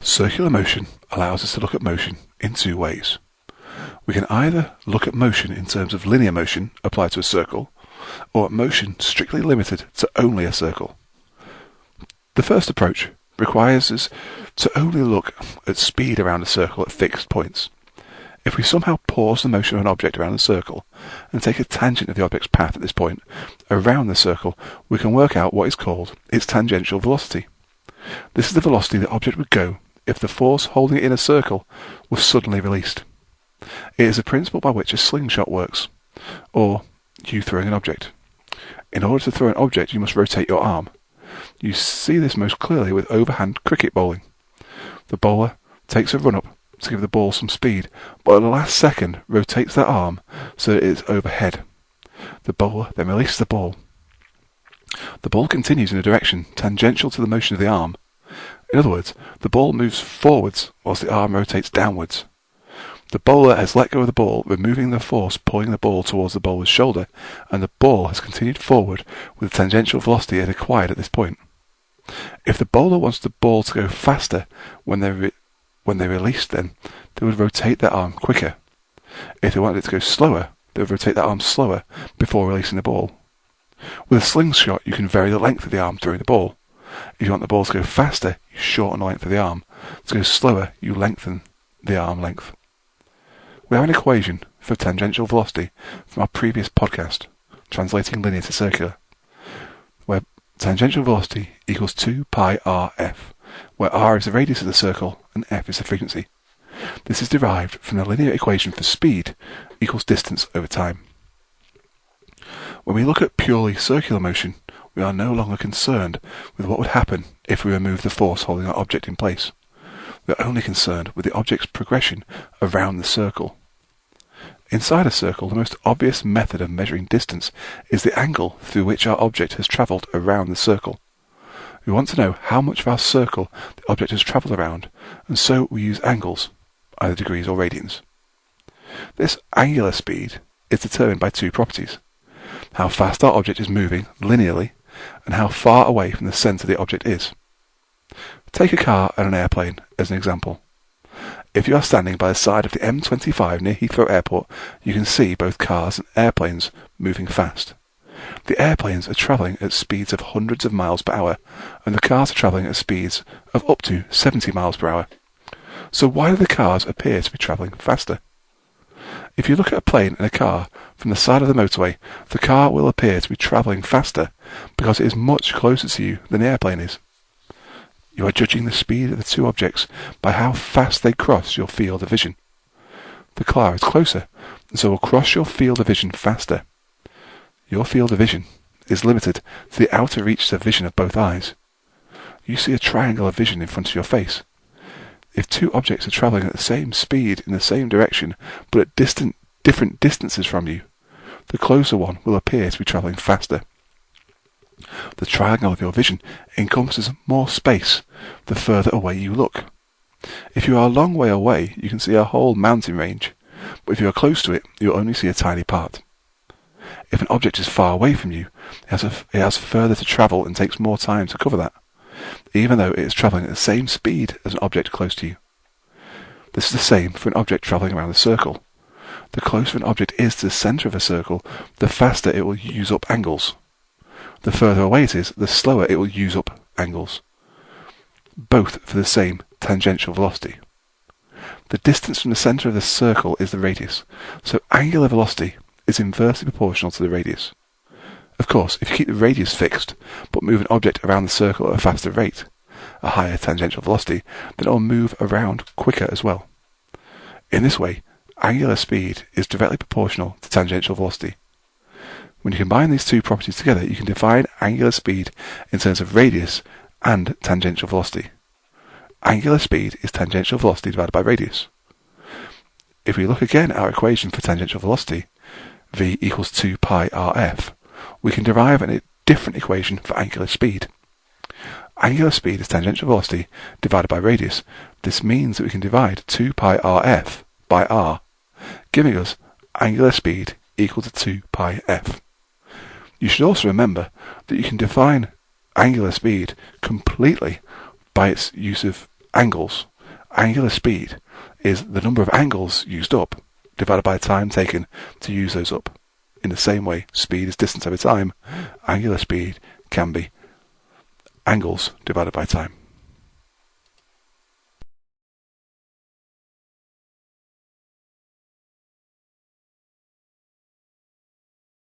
Circular motion allows us to look at motion in two ways. We can either look at motion in terms of linear motion applied to a circle, or at motion strictly limited to only a circle. The first approach requires us to only look at speed around a circle at fixed points. If we somehow pause the motion of an object around the circle and take a tangent of the object's path at this point around the circle, we can work out what is called its tangential velocity. This is the velocity the object would go if the force holding it in a circle was suddenly released. It is a principle by which a slingshot works, or you throwing an object. In order to throw an object, you must rotate your arm. You see this most clearly with overhand cricket bowling. The bowler takes a run-up to give the ball some speed, but at the last second rotates their arm so that it is overhead. The bowler then releases the ball. The ball continues in a direction tangential to the motion of the arm. In other words, the ball moves forwards whilst the arm rotates downwards. The bowler has let go of the ball, removing the force pulling the ball towards the bowler's shoulder, and the ball has continued forward with the tangential velocity it acquired at this point. If the bowler wants the ball to go faster when they release, then they would rotate their arm quicker. If they wanted it to go slower, they would rotate their arm slower before releasing the ball. With a slingshot, you can vary the length of the arm throwing the ball. If you want the ball to go faster, you shorten the length of the arm. To go slower, you lengthen the arm length. We have an equation for tangential velocity from our previous podcast, translating linear to circular, where tangential velocity equals 2 pi rf, where r is the radius of the circle and f is the frequency. This is derived from the linear equation for speed equals distance over time. When we look at purely circular motion, we are no longer concerned with what would happen if we remove the force holding our object in place. We are only concerned with the object's progression around the circle. Inside a circle, the most obvious method of measuring distance is the angle through which our object has travelled around the circle. We want to know how much of our circle the object has travelled around, and so we use angles, either degrees or radians. This angular speed is determined by two properties: how fast our object is moving linearly, and how far away from the centre the object is. Take a car and an airplane as an example. If you are standing by the side of the M25 near Heathrow Airport, you can see both cars and airplanes moving fast. The airplanes are travelling at speeds of hundreds of miles per hour, and the cars are travelling at speeds of up to 70 miles per hour. So why do the cars appear to be travelling faster? If you look at a plane and a car from the side of the motorway, the car will appear to be travelling faster because it is much closer to you than the airplane is. You are judging the speed of the two objects by how fast they cross your field of vision. The car is closer, and so will cross your field of vision faster. Your field of vision is limited to the outer reaches of vision of both eyes. You see a triangle of vision in front of your face. If two objects are travelling at the same speed in the same direction, but at different distances from you, the closer one will appear to be travelling faster. The triangle of your vision encompasses more space the further away you look. If you are a long way away, you can see a whole mountain range, but if you are close to it, you will only see a tiny part. If an object is far away from you, it has further to travel and takes more time to cover that, even though it is travelling at the same speed as an object close to you. This is the same for an object travelling around a circle. The closer an object is to the centre of a circle, the faster it will use up angles. The further away it is, the slower it will use up angles, both for the same tangential velocity. The distance from the centre of the circle is the radius, so angular velocity is inversely proportional to the radius. Of course, if you keep the radius fixed, but move an object around the circle at a faster rate, a higher tangential velocity, then it will move around quicker as well. In this way, angular speed is directly proportional to tangential velocity. When you combine these two properties together, you can define angular speed in terms of radius and tangential velocity. Angular speed is tangential velocity divided by radius. If we look again at our equation for tangential velocity, v equals 2 pi rf, we can derive a different equation for angular speed. Angular speed is tangential velocity divided by radius. This means that we can divide 2 pi rf by r, giving us angular speed equal to 2 pi f. You should also remember that you can define angular speed completely by its use of angles, Angular speed is the number of angles used up divided by time taken to use those up. In the same way, speed is distance over time. Angular speed can be angles divided by time.